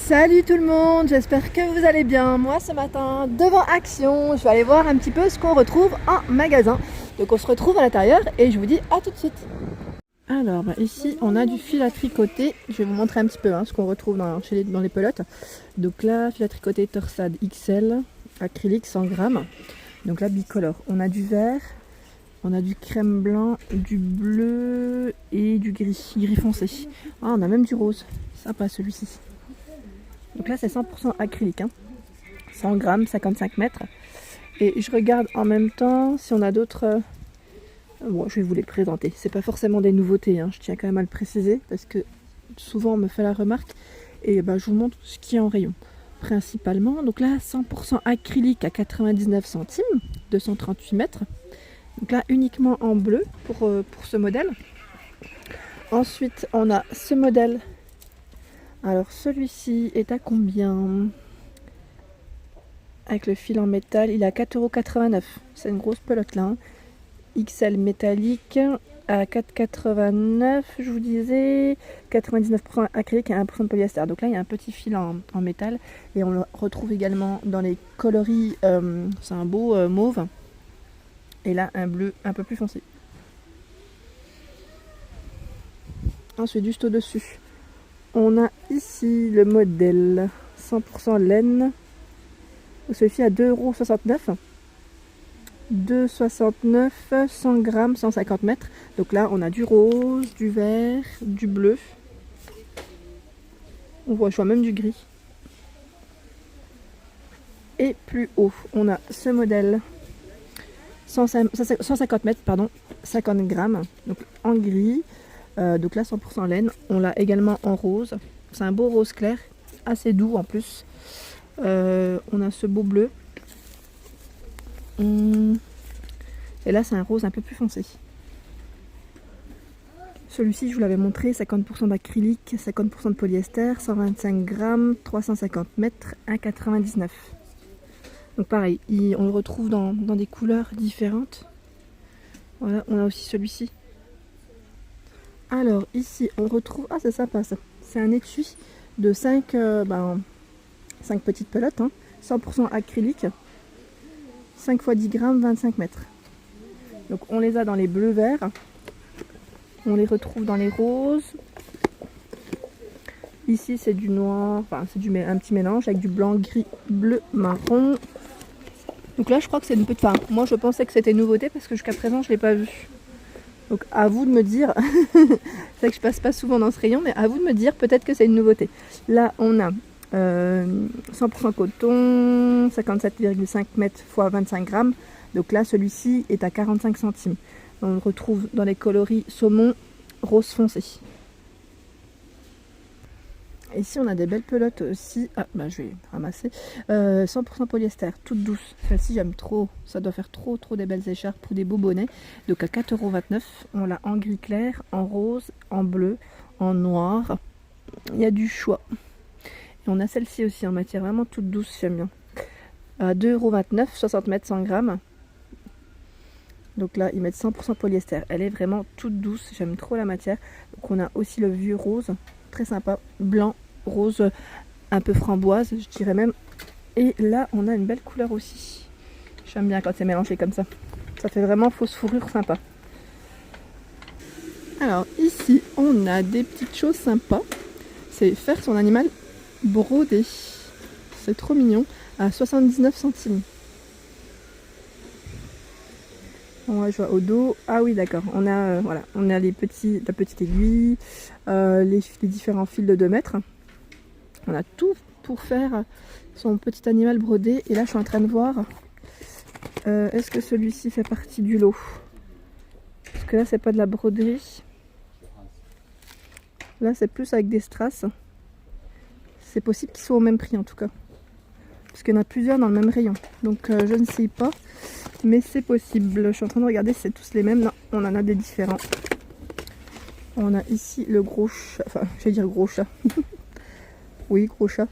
Salut tout le monde, j'espère que vous allez bien. Moi ce matin, devant Action, je vais aller voir un petit peu ce qu'on retrouve en magasin. Donc on se retrouve à l'intérieur et je vous dis à tout de suite. Alors ici on a du fil à tricoter. Je vais vous montrer un petit peu ce qu'on retrouve dans les pelotes. Donc là, fil à tricoter Torsade XL, acrylique 100 grammes. Donc là bicolore, on a du vert, on a du crème blanc, du bleu et du gris foncé. Ah, on a même du rose, sympa celui-ci. Donc là c'est 100% acrylique, 100 grammes, 55 mètres. Et je regarde en même temps si on a d'autres... Bon, je vais vous les présenter. C'est pas forcément des nouveautés, je tiens quand même à le préciser parce que souvent on me fait la remarque. Et je vous montre ce qui est en rayon. Principalement, donc là 100% acrylique à 99 centimes, 238 mètres. Donc là uniquement en bleu pour ce modèle. Ensuite on a ce modèle. Alors celui-ci est à combien? Avec le fil en métal, il est à 4,89 €. C'est une grosse pelote là. XL métallique à 4,89 €, je vous disais. 99% acrylique et 1% de polyester. Donc là il y a un petit fil en métal. Et on le retrouve également dans les coloris. C'est un beau mauve. Et là un bleu un peu plus foncé. Ensuite juste au-dessus, on a ici le modèle 100% laine. Celui-ci à 2,69 €. 2,69 €, 100 grammes, 150 mètres. Donc là, on a du rose, du vert, du bleu. Je vois même du gris. Et plus haut, on a ce modèle 150 mètres, 50 grammes. Donc en gris. Donc là 100% laine, on l'a également en rose, c'est un beau rose clair, assez doux en plus. On a ce beau bleu, et là c'est un rose un peu plus foncé. Celui-ci je vous l'avais montré, 50% d'acrylique, 50% de polyester, 125 grammes, 350 mètres, 1,99 €. Donc pareil, on le retrouve dans des couleurs différentes. Voilà, on a aussi celui-ci. Alors ici on retrouve, c'est sympa ça, c'est un étui de 5 petites pelotes, 100% acrylique, 5 x 10 grammes, 25 mètres. Donc on les a dans les bleus verts, on les retrouve dans les roses. Ici c'est du noir, un petit mélange avec du blanc, gris, bleu, marron. Donc là je crois que c'est une petite... moi je pensais que c'était une nouveauté parce que jusqu'à présent je ne l'ai pas vu. Donc à vous de me dire, c'est vrai que je passe pas souvent dans ce rayon, mais à vous de me dire, peut-être que c'est une nouveauté. Là on a 100% coton, 57,5 mètres x 25 grammes. Donc là celui-ci est à 45 centimes. On le retrouve dans les coloris saumon, rose foncé. Ici on a des belles pelotes aussi. Je vais ramasser. 100% polyester, toute douce. Celle-ci j'aime trop. Ça doit faire trop des belles écharpes ou des beaux bonnets. Donc à 4,29 €. On l'a en gris clair, en rose, en bleu, en noir. Il y a du choix. Et on a celle-ci aussi en matière vraiment toute douce, j'aime bien. À 2,29 €, 60 mètres, 100 grammes. Donc là ils mettent 100% polyester. Elle est vraiment toute douce. J'aime trop la matière. Donc on a aussi le vieux rose. Très sympa, blanc, rose, un peu framboise, je dirais même. Et là, on a une belle couleur aussi. J'aime bien quand c'est mélangé comme ça. Ça fait vraiment fausse fourrure sympa. Alors ici, on a des petites choses sympas. C'est faire son animal brodé. C'est trop mignon. À 79 centimes. Je vois au dos. Ah oui, d'accord. On a on a la petite aiguille, les différents fils de 2 mètres. On a tout pour faire son petit animal brodé. Et là, je suis en train de voir. Est-ce que celui-ci fait partie du lot? Parce que là, c'est pas de la broderie. Là, c'est plus avec des strass. C'est possible qu'ils soient au même prix en tout cas. Parce qu'il y en a plusieurs dans le même rayon. Donc je ne sais pas. Mais c'est possible. Je suis en train de regarder si c'est tous les mêmes. Non, on en a des différents. On a ici le gros chat. Enfin, je vais dire gros chat. Oui, gros chat.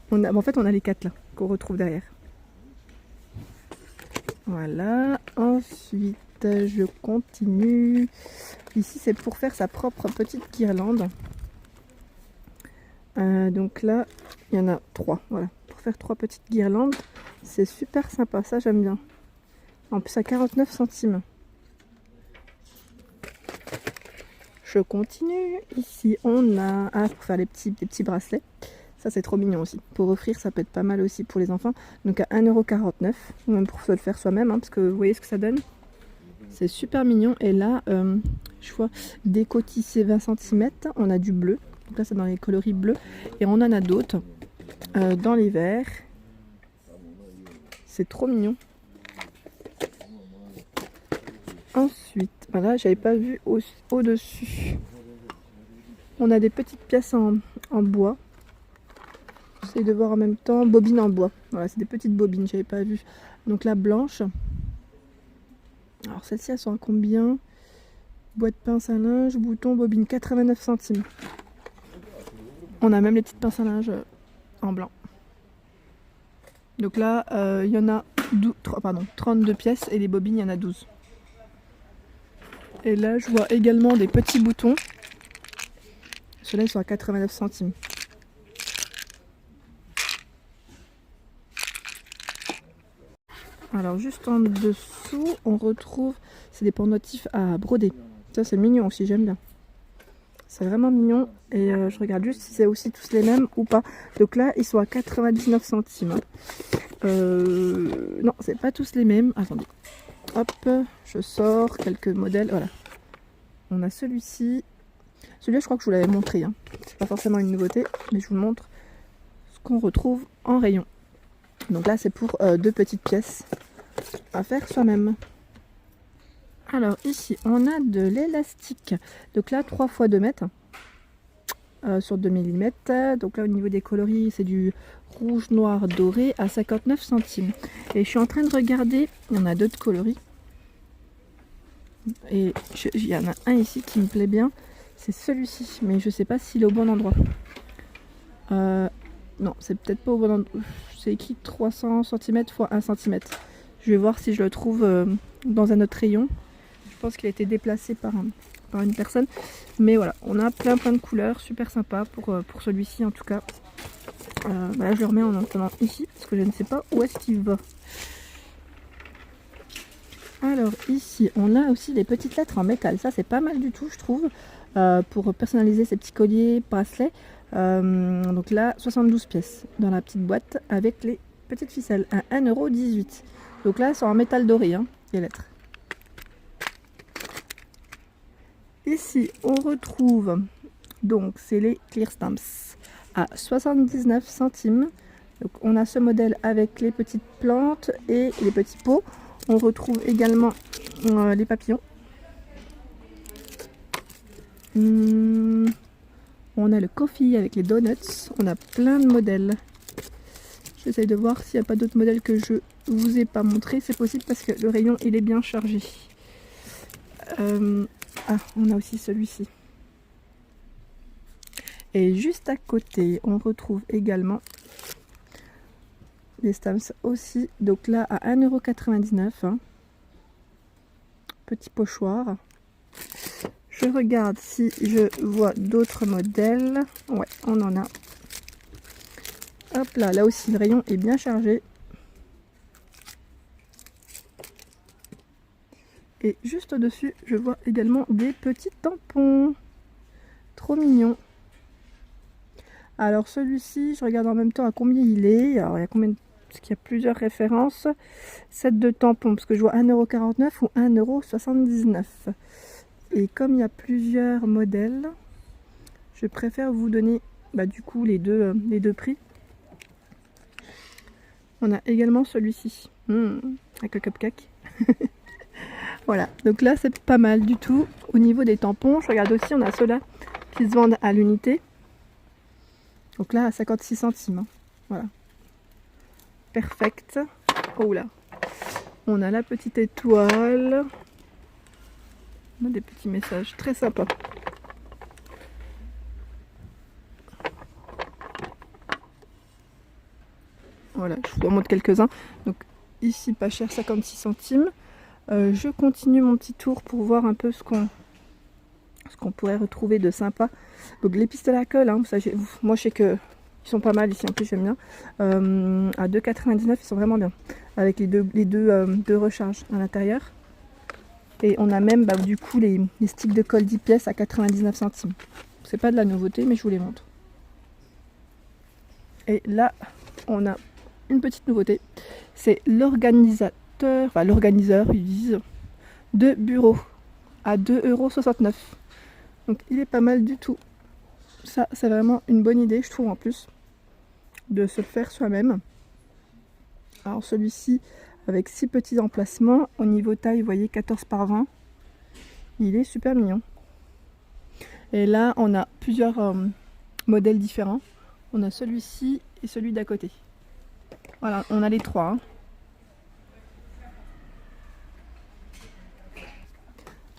En fait, on a les 4 là qu'on retrouve derrière. Voilà. Ensuite, je continue. Ici, c'est pour faire sa propre petite guirlande. Donc là, il y en a 3. Voilà, pour faire 3 petites guirlandes. C'est super sympa, ça j'aime bien. En plus à 49 centimes. Je continue. Ici on a pour faire les petits bracelets. Ça c'est trop mignon aussi. Pour offrir ça peut être pas mal aussi pour les enfants. Donc à 1,49 €. Ou même pour se le faire soi-même. Parce que vous voyez ce que ça donne. C'est super mignon. Et là je vois déco tissé 20 cm. On a du bleu. Donc là c'est dans les coloris bleus. Et on en a d'autres dans les verts. C'est trop mignon. Ensuite, voilà, j'avais pas vu au-dessus. On a des petites pièces en bois. J'essaie de voir en même temps. Bobines en bois. Voilà, c'est des petites bobines, j'avais pas vu. Donc la blanche. Alors celles-ci, elles sont à combien? Boîte pince à linge, bouton, bobine, 89 centimes. On a même les petites pinces à linge en blanc. Donc là, il y en a 32 pièces et les bobines, il y en a 12. Et là, je vois également des petits boutons. Ceux-là, ils sont à 89 centimes. Alors, juste en dessous, on retrouve... C'est des pendentifs à broder. Ça, c'est mignon aussi, j'aime bien. C'est vraiment mignon. Et je regarde juste si c'est aussi tous les mêmes ou pas. Donc là, ils sont à 99 centimes. Non, c'est pas tous les mêmes. Attendez. Hop, je sors quelques modèles. Voilà. On a celui-ci. Celui-là, je crois que je vous l'avais montré. C'est pas forcément une nouveauté, mais je vous montre ce qu'on retrouve en rayon. Donc là, c'est pour 2 petites pièces à faire soi-même. Alors ici, on a de l'élastique. Donc là, 3 x 2 mètres sur 2 mm. Donc là, au niveau des coloris, c'est du rouge, noir, doré à 59 centimes. Et je suis en train de regarder, il y en a d'autres coloris. Et il y en a un ici qui me plaît bien, c'est celui-ci, mais je sais pas s'il est au bon endroit. Non, c'est peut-être pas au bon endroit. C'est écrit 300 cm x 1 cm. Je vais voir si je le trouve dans un autre rayon. Je pense qu'il a été déplacé par une personne. Mais voilà, on a plein de couleurs, super sympa pour celui-ci en tout cas. Voilà, je le remets en attendant ici parce que je ne sais pas où est-ce qu'il va. Alors ici, on a aussi des petites lettres en métal. Ça, c'est pas mal du tout, je trouve, pour personnaliser ces petits colliers, bracelets. Donc là, 72 pièces dans la petite boîte avec les petites ficelles à 1,18 €. Donc là, elles sont en métal doré, les lettres. Ici, on retrouve, donc, c'est les Clear Stamps à 79 centimes. Donc on a ce modèle avec les petites plantes et les petits pots. On retrouve également les papillons. On a le coffee avec les donuts. On a plein de modèles. J'essaie de voir s'il n'y a pas d'autres modèles que je vous ai pas montré. C'est possible parce que le rayon il est bien chargé. On a aussi celui-ci. Et juste à côté, on retrouve également les stamps aussi. Donc là, à 1,99 €. Petit pochoir. Je regarde si je vois d'autres modèles. Ouais, on en a. Hop là, là aussi, le rayon est bien chargé. Et juste au-dessus, je vois également des petits tampons. Trop mignon. Alors celui-ci, je regarde en même temps à combien il est. Alors il y a combien de... Parce qu'il y a plusieurs références. Set de tampons, parce que je vois 1,49 € ou 1,79 €. Et comme il y a plusieurs modèles, je préfère vous donner du coup les deux prix. On a également celui-ci, avec le cupcake. Voilà, donc là c'est pas mal du tout. Au niveau des tampons, je regarde aussi, on a ceux-là qui se vendent à l'unité. Donc là à 56 centimes. Voilà. Perfect. Oh là. On a la petite étoile. On a des petits messages très sympas. Voilà, je vous en montre quelques-uns. Donc ici pas cher, 56 centimes. Je continue mon petit tour pour voir un peu ce qu'on qu'on pourrait retrouver de sympa. Donc les pistolets à colle, hein, ça, moi je sais que ils sont pas mal ici, en plus j'aime bien. À 2,99 ils sont vraiment bien. Avec les deux recharges à l'intérieur. Et on a même du coup les sticks de colle 10 pièces à 99 centimes. C'est pas de la nouveauté, mais je vous les montre. Et là, on a une petite nouveauté. C'est l'organiseur, ils disent, de bureau à 2,69 €. Donc il est pas mal du tout. Ça, c'est vraiment une bonne idée, je trouve, en plus, de se le faire soi-même. Alors celui-ci, avec 6 petits emplacements, au niveau taille, vous voyez, 14 par 20. Il est super mignon. Et là, on a plusieurs modèles différents. On a celui-ci et celui d'à côté. Voilà, on a les trois. Hein.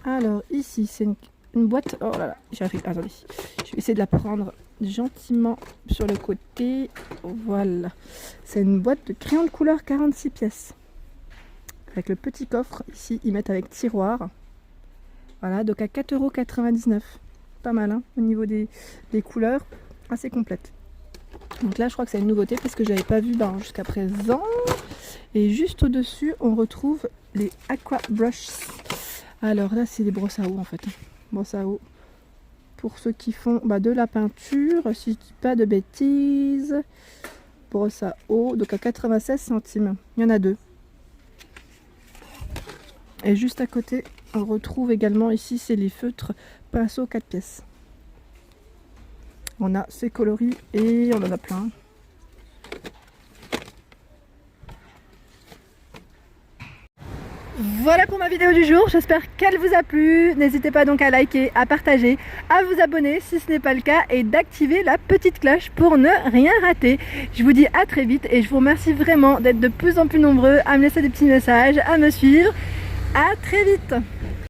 Alors ici, c'est une boîte. Oh là là, j'arrive. Attendez, je vais essayer de la prendre gentiment sur le côté. Voilà, c'est une boîte de crayons de couleur 46 pièces. Avec le petit coffre, ici, ils mettent avec tiroir. Voilà, donc à 4,99 €. Pas mal, hein, au niveau des couleurs, assez complète. Donc là, je crois que c'est une nouveauté parce que j'avais pas vu jusqu'à présent. Et juste au-dessus, on retrouve les Aqua Brush. Alors là, c'est des brosses à eau en fait. Brosses à eau pour ceux qui font de la peinture, si je dis pas de bêtises. Brosse à eau, donc à 96 centimes. Il y en a deux. Et juste à côté, on retrouve également ici, c'est les feutres pinceau 4 pièces. On a ces coloris et on en a plein. Voilà pour ma vidéo du jour, j'espère qu'elle vous a plu. N'hésitez pas donc à liker, à partager, à vous abonner si ce n'est pas le cas et d'activer la petite cloche pour ne rien rater. Je vous dis à très vite et je vous remercie vraiment d'être de plus en plus nombreux à me laisser des petits messages, à me suivre. À très vite!